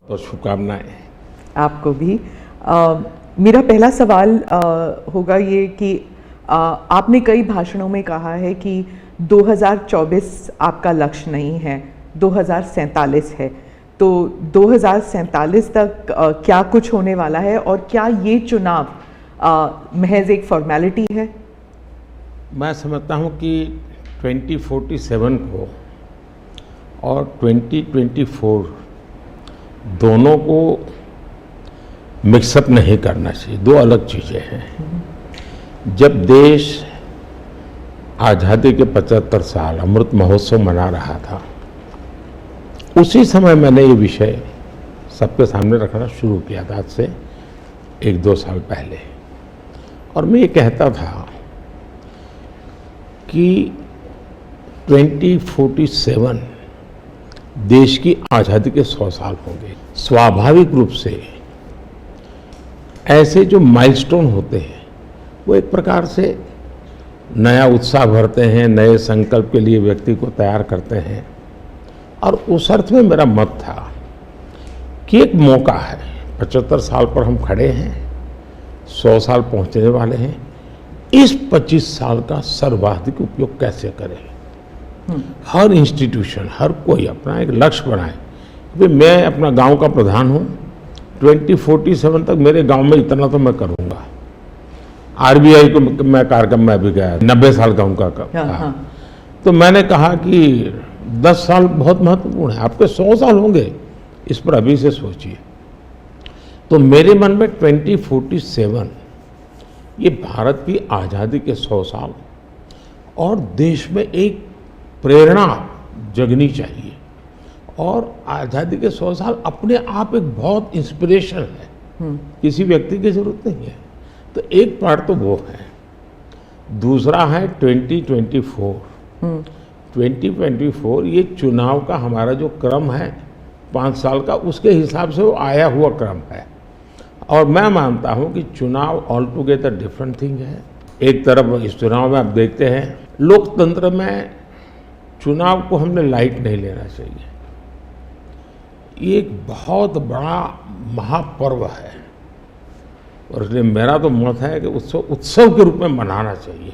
और शुभकामनाएं आपको भी। मेरा पहला सवाल होगा ये कि आपने कई भाषणों में कहा है कि 2024 आपका लक्ष्य नहीं है, 2047 है। तो 2047 तक क्या कुछ होने वाला है और क्या ये चुनाव महज एक फॉर्मेलिटी है? मैं समझता हूं कि 2047 को और 2024 दोनों को मिक्सअप नहीं करना चाहिए, दो अलग चीज़ें हैं। जब देश आज़ादी के 75 साल अमृत महोत्सव मना रहा था, उसी समय मैंने ये विषय सबके सामने रखना शुरू किया था, आज से 1-2 साल पहले। और मैं ये कहता था कि 2047 देश की आज़ादी के 100 साल होंगे। स्वाभाविक रूप से ऐसे जो माइलस्टोन होते हैं वो एक प्रकार से नया उत्साह भरते हैं, नए संकल्प के लिए व्यक्ति को तैयार करते हैं। और उस अर्थ में मेरा मत था कि एक मौका है, 75 साल पर हम खड़े हैं, 100 साल पहुंचने वाले हैं, इस 25 साल का सर्वाधिक उपयोग कैसे करें। हर इंस्टीट्यूशन, हर कोई अपना एक लक्ष्य बनाए कि मैं अपना गांव का प्रधान हूं, 2047 तक मेरे गांव में इतना तो मैं करूंगा। आरबीआई को मैं कार्यक्रम में भी गया, 90 साल का उनका कहा। तो मैंने कहा कि 10 साल बहुत महत्वपूर्ण है, आपके 100 साल होंगे, इस पर अभी से सोचिए। तो मेरे मन में 2047 ये भारत की आज़ादी के 100 साल और देश में एक प्रेरणा जगनी चाहिए। और आज़ादी के 100 साल अपने आप एक बहुत इंस्पिरेशन है, किसी व्यक्ति की जरूरत नहीं है। तो एक पार्ट तो वो है। दूसरा है 2024। 2024 ये चुनाव का हमारा जो क्रम है 5 साल का, उसके हिसाब से वो आया हुआ क्रम है। और मैं मानता हूं कि चुनाव ऑल टुगेदर डिफरेंट थिंग है। एक तरफ इस चुनाव में आप देखते हैं, लोकतंत्र में चुनाव को हमने लाइट नहीं लेना चाहिए। ये एक बहुत बड़ा महापर्व है और इसलिए मेरा तो मत है कि उत्सव के रूप में मनाना चाहिए।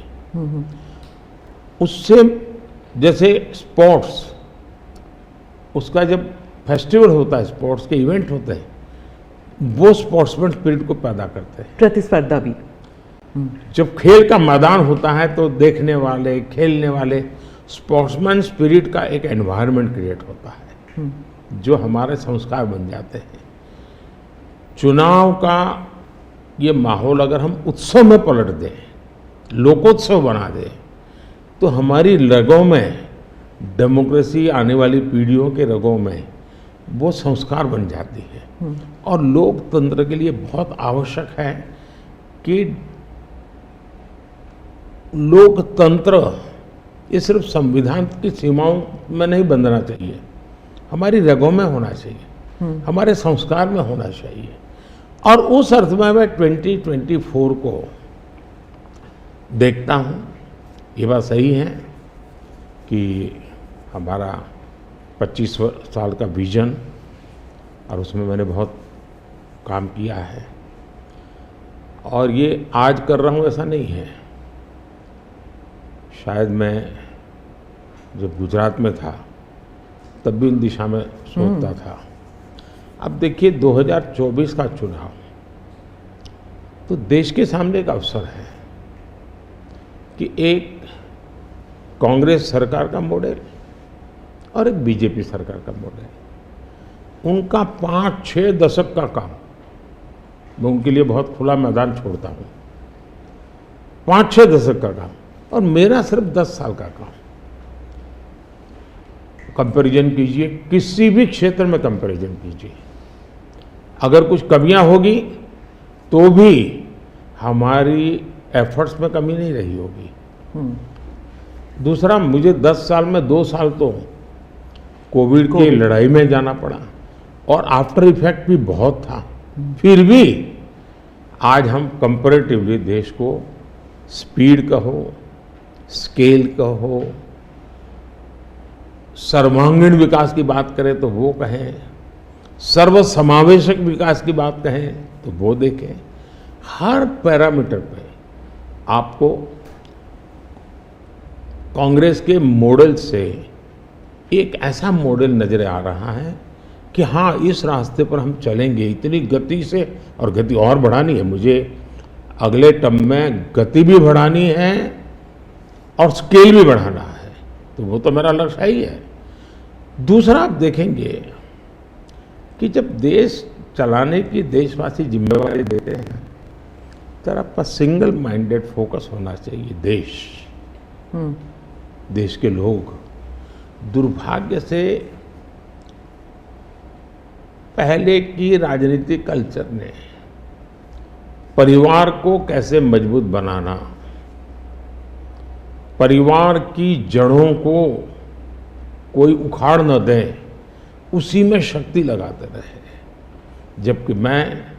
उससे जैसे स्पोर्ट्स, उसका जब फेस्टिवल होता है, स्पोर्ट्स के इवेंट होते हैं, वो स्पोर्ट्समैन स्पिरिट को पैदा करते हैं, प्रतिस्पर्धा भी। जब खेल का मैदान होता है तो देखने वाले, खेलने वाले, स्पोर्ट्समैन स्पिरिट का एक एनवायरनमेंट क्रिएट होता है जो हमारे संस्कार बन जाते हैं। चुनाव का ये माहौल अगर हम उत्सव में पलट दें, लोकोत्सव बना दें, तो हमारी रगों में डेमोक्रेसी, आने वाली पीढ़ियों के रगों में वो संस्कार बन जाती है। और लोकतंत्र के लिए बहुत आवश्यक है कि लोकतंत्र ये सिर्फ संविधान की सीमाओं में नहीं बंधना चाहिए, हमारी रगों में होना चाहिए, हमारे संस्कार में होना चाहिए। और उस अर्थ में मैं 2024 को देखता हूँ। ये बात सही है कि हमारा 25 साल का विजन, और उसमें मैंने बहुत काम किया है। और ये आज कर रहा हूँ ऐसा नहीं है, शायद मैं जब गुजरात में था तब भी इन दिशा में सोचता था। अब देखिए 2024 का चुनाव तो देश के सामने एक अवसर है कि एक कांग्रेस सरकार का मॉडल और एक बीजेपी सरकार का मॉडल, उनका 5-6 दशक का काम, मैं उनके लिए बहुत खुला मैदान छोड़ता हूँ, 5-6 दशक का काम, और मेरा सिर्फ 10 साल का काम। कंपैरिजन कीजिए, किसी भी क्षेत्र में कंपैरिजन कीजिए, अगर कुछ कमियां होगी तो भी हमारी एफर्ट्स में कमी नहीं रही होगी। दूसरा, मुझे 10 साल में 2 साल तो कोविड की लड़ाई में जाना पड़ा और आफ्टर इफेक्ट भी बहुत था। फिर भी आज हम कंपैरेटिवली देश को स्पीड कहो, स्केल कहो, सर्वांगीण विकास की बात करें तो वो कहें, सर्वसमावेशक विकास की बात कहें तो वो देखें। हर पैरामीटर पे आपको कांग्रेस के मॉडल से एक ऐसा मॉडल नजर आ रहा है कि हाँ, इस रास्ते पर हम चलेंगे इतनी गति से, और गति और बढ़ानी है मुझे। अगले टर्म में गति भी बढ़ानी है और स्केल भी बढ़ाना है, तो वो तो मेरा लक्ष्य ही है। दूसरा, आप देखेंगे कि जब देश चलाने की देशवासी जिम्मेवारी देते हैं तो आपका सिंगल माइंडेड फोकस होना चाहिए। देश के लोग दुर्भाग्य से पहले की राजनीतिक कल्चर ने परिवार को कैसे मजबूत बनाना, परिवार की जड़ों को कोई उखाड़ न दे, उसी में शक्ति लगाते रहे। जबकि मैं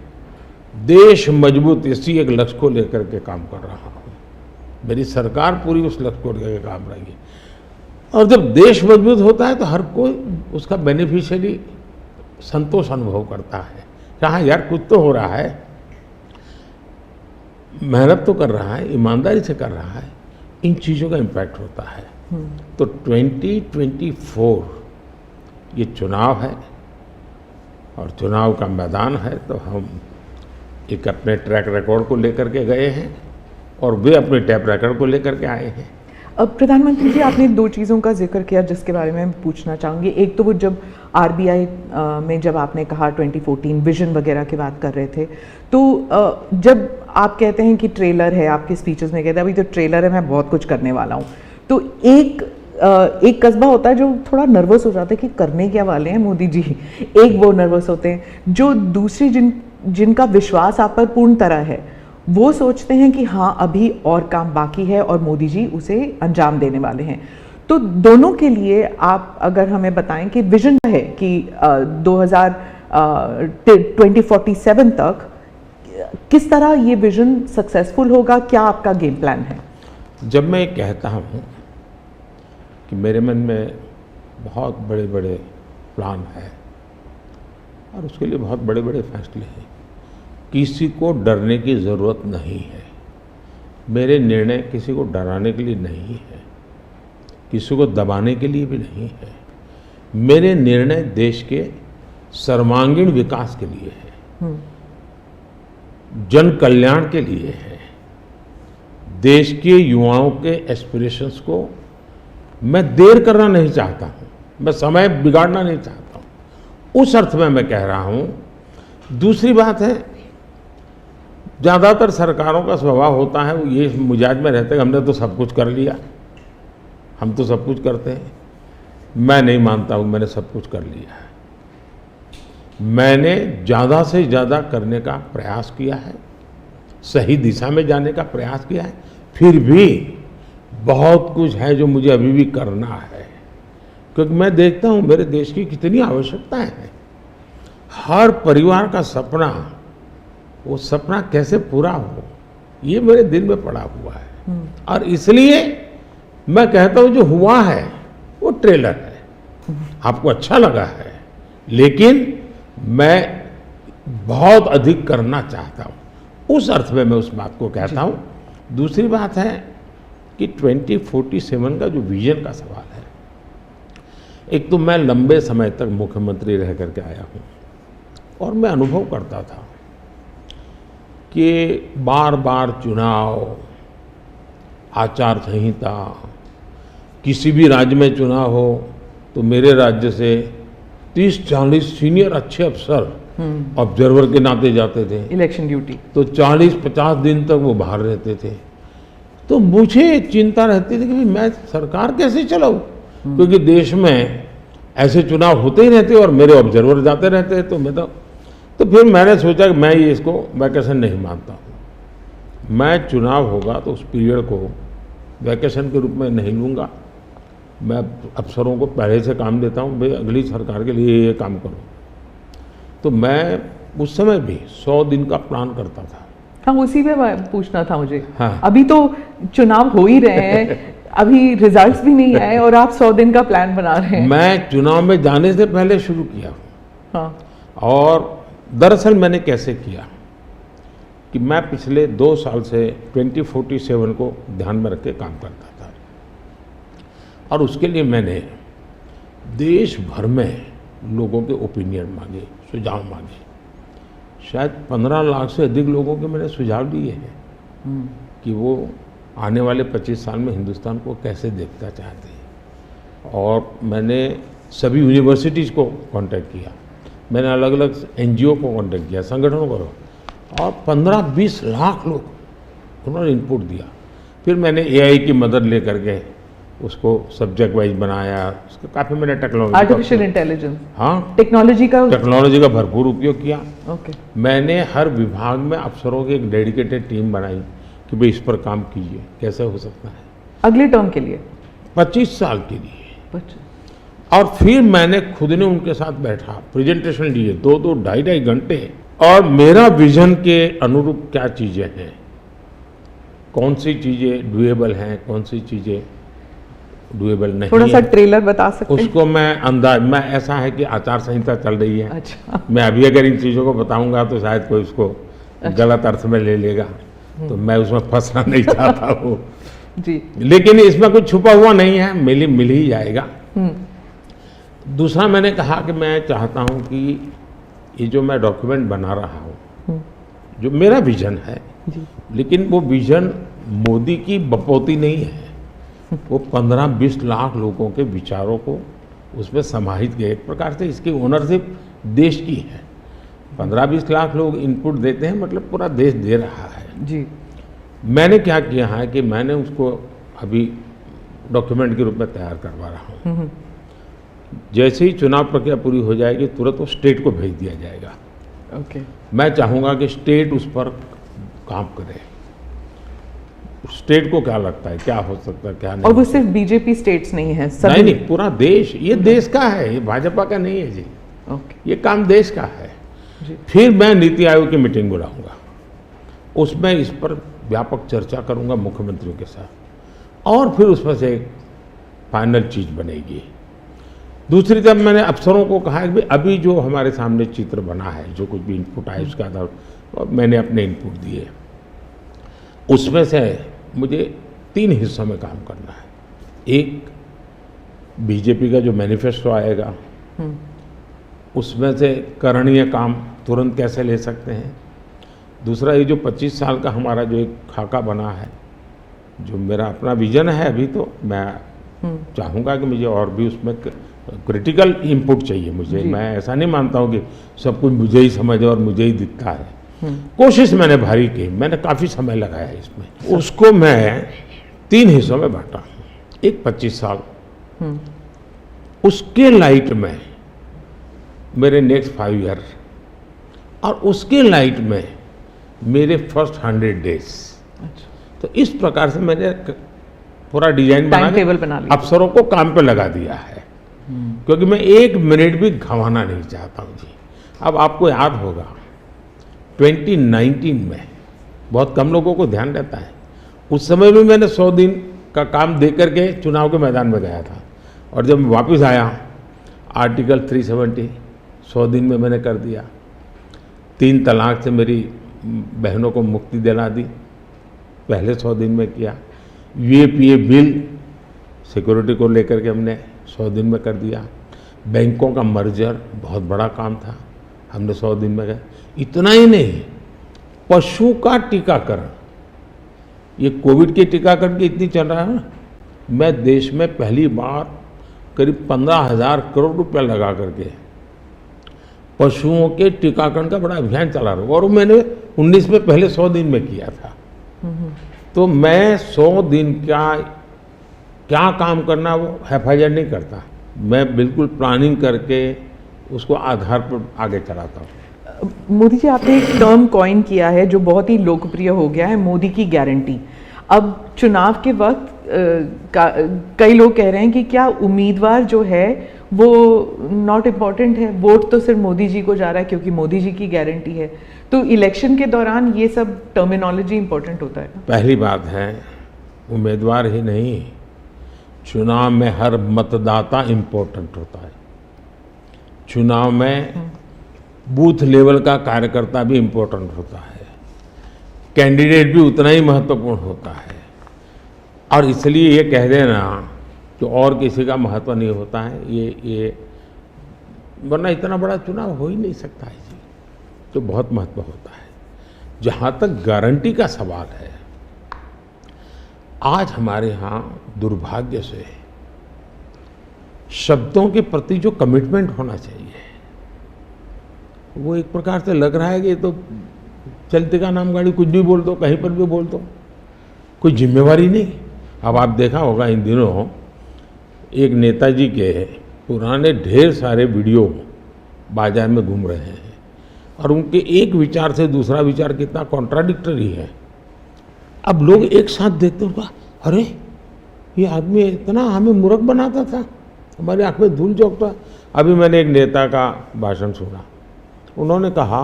देश मजबूत इसी एक लक्ष्य को लेकर के काम कर रहा हूँ। मेरी सरकार पूरी उस लक्ष्य को लेकर के काम रही है। और जब देश मजबूत होता है तो हर कोई उसका बेनिफिशियरी संतोष अनुभव करता है। हाँ यार, कुछ तो हो रहा है, मेहनत तो कर रहा है, ईमानदारी से कर रहा है, इन चीज़ों का इम्पैक्ट होता है। तो 2024 ये चुनाव है और चुनाव का मैदान है, तो हम एक अपने ट्रैक रिकॉर्ड को लेकर के गए हैं और वे अपने ट्रैक रिकॉर्ड को लेकर के आए हैं। अब प्रधानमंत्री जी, आपने दो चीज़ों का जिक्र किया जिसके बारे में पूछना चाहूँगी। एक तो वो जब आरबीआई में जब आपने कहा 2014 विजन वगैरह की बात कर रहे थे, तो जब आप कहते हैं कि ट्रेलर है, आपके स्पीचेस में कहते हैं अभी तो ट्रेलर है, मैं बहुत कुछ करने वाला हूँ, तो एक कस्बा होता है जो थोड़ा नर्वस हो जाता है कि करने क्या वाले हैं मोदी जी। एक वो नर्वस होते हैं जो दूसरी जिनका विश्वास आप पर पूर्ण तरह है, वो सोचते हैं कि हाँ अभी और काम बाकी है और मोदी जी उसे अंजाम देने वाले हैं। तो दोनों के लिए आप अगर हमें बताएं कि विजन है कि 2047 तक किस तरह ये विजन सक्सेसफुल होगा, क्या आपका गेम प्लान है? जब मैं कहता हूँ कि मेरे मन में बहुत बड़े बड़े प्लान है और उसके लिए बहुत बड़े बड़े फैसले हैं, किसी को डरने की ज़रूरत नहीं है। मेरे निर्णय किसी को डराने के लिए नहीं है, किसी को दबाने के लिए भी नहीं है। मेरे निर्णय देश के सर्वांगीण विकास के लिए है, जन कल्याण के लिए है। देश के युवाओं के एस्पिरेशंस को मैं देर करना नहीं चाहता हूँ, मैं समय बिगाड़ना नहीं चाहता हूँ, उस अर्थ में मैं कह रहा हूँ। दूसरी बात है, ज़्यादातर सरकारों का स्वभाव होता है वो ये मिजाज में रहते हैं हमने तो सब कुछ कर लिया, हम तो सब कुछ करते हैं। मैं नहीं मानता हूँ मैंने सब कुछ कर लिया है। मैंने ज़्यादा से ज़्यादा करने का प्रयास किया है, सही दिशा में जाने का प्रयास किया है, फिर भी बहुत कुछ है जो मुझे अभी भी करना है, क्योंकि मैं देखता हूँ मेरे देश की कितनी आवश्यकताएं हैं। हर परिवार का सपना, वो सपना कैसे पूरा हो, ये मेरे दिल में पड़ा हुआ है। और इसलिए मैं कहता हूँ जो हुआ है वो ट्रेलर है, आपको अच्छा लगा है, लेकिन मैं बहुत अधिक करना चाहता हूँ, उस अर्थ में मैं उस बात को कहता हूँ। दूसरी बात है कि 2047 का जो विजन का सवाल है, एक तो मैं लंबे समय तक मुख्यमंत्री रह करके आया हूँ और मैं अनुभव करता था कि बार बार चुनाव, आचार संहिता, किसी भी राज्य में चुनाव हो तो मेरे राज्य से 30-40 सीनियर अच्छे अफसर ऑब्जर्वर के नाते जाते थे इलेक्शन ड्यूटी, तो 40-50 दिन तक वो बाहर रहते थे। तो मुझे एक चिंता रहती थी कि मैं सरकार कैसे चलाऊं, क्योंकि देश में ऐसे चुनाव होते ही रहते और मेरे ऑब्जर्वर जाते रहते, तो मैं तो फिर मैंने सोचा कि मैं ये इसको वैकेशन नहीं मानता हूँ। मैं चुनाव होगा तो उस पीरियड को वैकेशन के रूप में नहीं लूँगा। मैं अफसरों को पहले से काम देता हूँ, भाई अगली सरकार के लिए ये काम करो। तो मैं उस समय भी 100 दिन का प्लान करता था। हाँ, उसी पे पूछना था मुझे। हाँ। अभी तो चुनाव हो ही रहे हैं, अभी रिजल्ट्स भी नहीं आए और आप 100 दिन का प्लान बना रहे हैं। मैं चुनाव में जाने से पहले शुरू किया। हाँ। और दरअसल मैंने कैसे किया कि मैं पिछले 2 साल से 2047 को ध्यान में रख के काम करता था, और उसके लिए मैंने देश भर में लोगों के ओपिनियन मांगे, सुझाव मांगे। शायद 15 लाख से अधिक लोगों के मैंने सुझाव लिए हैं कि वो आने वाले 25 साल में हिंदुस्तान को कैसे देखना चाहते हैं। और मैंने सभी यूनिवर्सिटीज़ को कांटेक्ट किया, मैंने अलग अलग एनजीओ को कांटेक्ट किया, संगठनों को, और 15-20 लाख लोग उन्होंने इनपुट दिया। फिर मैंने एआई की मदद लेकर के उसको सब्जेक्ट वाइज बनाया, उसका काफ़ी मैंने टेक्नोलॉजी, आर्टिफिशियल इंटेलिजेंस, हाँ, टेक्नोलॉजी का भरपूर उपयोग किया। ओके। मैंने हर विभाग में अफसरों की एक डेडिकेटेड टीम बनाई कि भाई इस पर काम कीजिए, कैसे हो सकता है अगले टर्म के लिए, 25 साल के लिए। 25। और फिर मैंने खुद ने उनके साथ बैठा, प्रेजेंटेशन दिए 2-2, 2.5 घंटे, और मेरा विजन के अनुरूप क्या चीज़ें हैं, कौन सी चीज़ें डुएबल हैं, कौन सी चीज़ें डुएबल नहीं, थोड़ा सा ट्रेलर बता सकते हैं? उसको मैं ऐसा है कि आचार संहिता चल रही है। अच्छा। मैं अभी अगर इन चीज़ों को बताऊंगा तो शायद कोई उसको गलत अर्थ में ले लेगा, तो मैं उसमें फंसना नहीं चाहता हूँ जी। लेकिन इसमें कुछ छुपा हुआ नहीं है, मिल ही जाएगा। दूसरा मैंने कहा कि मैं चाहता हूँ कि ये जो मैं डॉक्यूमेंट बना रहा हूँ, जो मेरा विजन है, लेकिन वो विजन मोदी की बपौती नहीं है, वो 15-20 लाख लोगों के विचारों को उसमें समाहित किया। एक प्रकार से इसकी ओनरशिप देश की है। 15-20 लाख लोग इनपुट देते हैं, मतलब पूरा देश दे रहा है जी। मैंने क्या किया है कि मैंने उसको अभी डॉक्यूमेंट के रूप में तैयार करवा रहा हूँ। जैसे ही चुनाव प्रक्रिया पूरी हो जाएगी तुरंत वो स्टेट को भेज दिया जाएगा। ओके। मैं चाहूँगा कि स्टेट उस पर काम करे, स्टेट को क्या लगता है, क्या हो सकता है, क्या नहीं। और वो सिर्फ बीजेपी स्टेट्स नहीं है, सभी नहीं, पूरा देश, ये देश का है, ये भाजपा का नहीं है जी। ओके। ये काम देश का है जी। फिर मैं नीति आयोग की मीटिंग बुलाऊंगा, उसमें इस पर व्यापक चर्चा करूंगा मुख्यमंत्रियों के साथ, और फिर उसमें से एक फाइनल चीज बनेगी। दूसरी तरफ मैंने अफसरों को कहा कि अभी जो हमारे सामने चित्र बना है, जो कुछ भी इनपुट आए उसके आधार पर मैंने अपने इनपुट दिए, उसमें से मुझे 3 हिस्सों में काम करना है। एक, बीजेपी का जो मैनिफेस्टो आएगा उसमें से करणीय काम तुरंत कैसे ले सकते हैं। दूसरा, ये जो 25 साल का हमारा जो एक खाका बना है, जो मेरा अपना विजन है, अभी तो मैं चाहूँगा कि मुझे और भी उसमें क्रिटिकल इनपुट चाहिए मुझे। मैं ऐसा नहीं मानता हूँ कि सब कुछ मुझे ही समझ और मुझे ही दिखता है। कोशिश मैंने भारी की, मैंने काफ़ी समय लगाया इसमें। उसको मैं 3 हिस्सों में बांटा। एक 25 साल, उसके लाइट में मेरे नेक्स्ट 5 ईयर, और उसके लाइट में मेरे फर्स्ट 100 डेज। तो इस प्रकार से मैंने पूरा डिजाइन बना लिया, अफसरों को काम पे लगा दिया है, क्योंकि मैं 1 मिनट भी गंवाना नहीं चाहता हूँ जी। अब आपको याद होगा 2019 में बहुत कम लोगों को ध्यान रहता है, उस समय भी मैंने 100 दिन का काम दे करके चुनाव के मैदान में गया था, और जब वापस आया आर्टिकल 370 100 दिन में मैंने कर दिया। 3 तलाक से मेरी बहनों को मुक्ति दिला दी, पहले 100 दिन में किया। यूएपीए बिल सिक्योरिटी को लेकर के हमने 100 दिन में कर दिया। बैंकों का मर्जर बहुत बड़ा काम था, हमने 100 दिन में किया। इतना ही नहीं, पशु का टीकाकरण, ये कोविड के टीकाकरण की इतनी चल रहा है ना, मैं देश में पहली बार करीब 15,000 करोड़ रुपया लगा करके पशुओं के टीकाकरण का बड़ा अभियान चला रहा हूँ, और मैंने 19 में पहले 100 दिन में किया था। तो मैं 100 दिन क्या काम करना वो हैफाजत नहीं करता, मैं बिल्कुल प्लानिंग करके उसको आधार पर आगे चलाता हूँ। मोदी जी, आपने एक टर्म कॉइन किया है जो बहुत ही लोकप्रिय हो गया है, मोदी की गारंटी। अब चुनाव के वक्त कई लोग कह रहे हैं कि क्या उम्मीदवार जो है वो नॉट इम्पॉर्टेंट है, वोट तो सिर्फ मोदी जी को जा रहा है क्योंकि मोदी जी की गारंटी है। तो इलेक्शन के दौरान ये सब टर्मिनोलॉजी इम्पोर्टेंट होता है? पहली बात है, उम्मीदवार ही नहीं, चुनाव में हर मतदाता इम्पोर्टेंट होता है। चुनाव में बूथ लेवल का कार्यकर्ता भी इम्पोर्टेंट होता है, कैंडिडेट भी उतना ही महत्वपूर्ण होता है। और इसलिए ये कह देना कि और किसी का महत्व नहीं होता है, ये वरना इतना बड़ा चुनाव हो ही नहीं सकता है जी, तो बहुत महत्व होता है। जहाँ तक गारंटी का सवाल है, आज हमारे यहाँ दुर्भाग्य से शब्दों के प्रति जो कमिटमेंट होना चाहिए, वो एक प्रकार से लग रहा है कि ये तो चलते का नाम गाड़ी, कुछ भी बोल दो, कहीं पर भी बोल दो, कोई जिम्मेवारी नहीं। अब आप देखा होगा इन दिनों एक नेताजी के पुराने ढेर सारे वीडियो बाजार में घूम रहे हैं और उनके एक विचार से दूसरा विचार कितना कॉन्ट्राडिक्टरी है। अब लोग एक साथ देखते हैं, अरे ये आदमी इतना हमें मूर्ख बनाता था, हमारी आंख में धूल झोंकता। अभी मैंने एक नेता का भाषण सुना, उन्होंने कहा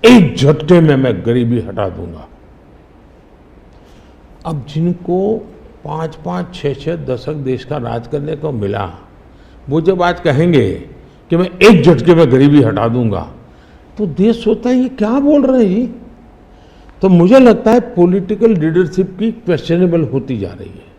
एक झटके में मैं गरीबी हटा दूंगा। अब जिनको 5-5, 6-6 दशक देश का राज करने को मिला, वो जब आज कहेंगे कि मैं एक झटके में गरीबी हटा दूंगा, तो देश सोचता है ये क्या बोल रहे हैं। तो मुझे लगता है पॉलिटिकल लीडरशिप की क्वेश्चनेबल होती जा रही है।